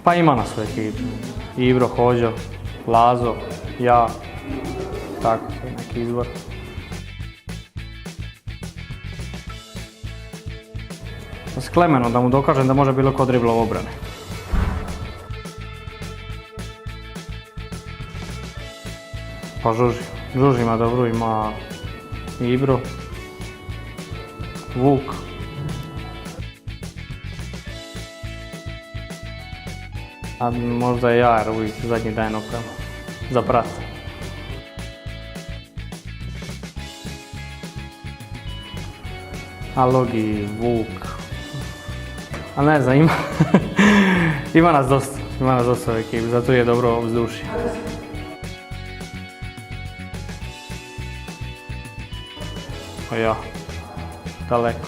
Pa ima nas u ekipi. Ibro, Hođo, Lazo, ja. Tako, to je neki izbor. S Klemenom da mu dokažem da može bilo ko dribla u obrane. Pa Žuži ima dobro, ima Ibro, Vuk. A možda i ja, jer uvijek zadnji dan opravo za brat. A Logi, Vuk, a ne znam, ima nas dosta u ekipi, zato je dobro vzdušje. A ja, daleko.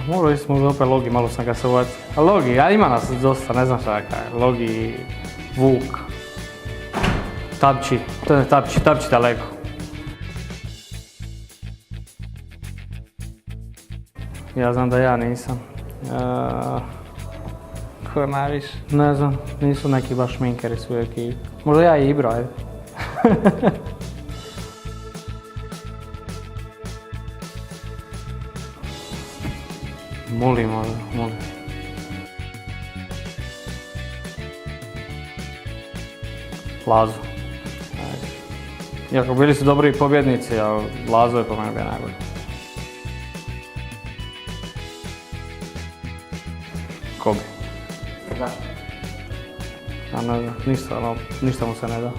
Morali smo opet Logi, malo sam ga se uvatio. A Logi, a ima nas dosta, ne znam šta kaj. Logi, Vuk, Tapči daleko. Ja znam da ja nisam. Ko je najviše? Ne znam, nisu neki baš šminkeri su u ekipi. Možda ja i Ibro, ajde. Molim. Lazo. Iako bili su dobri pobjednici, ali Lazo je po meni bio najbolji. Kobe. Zašto? A ne znam, ništa mu se ne da.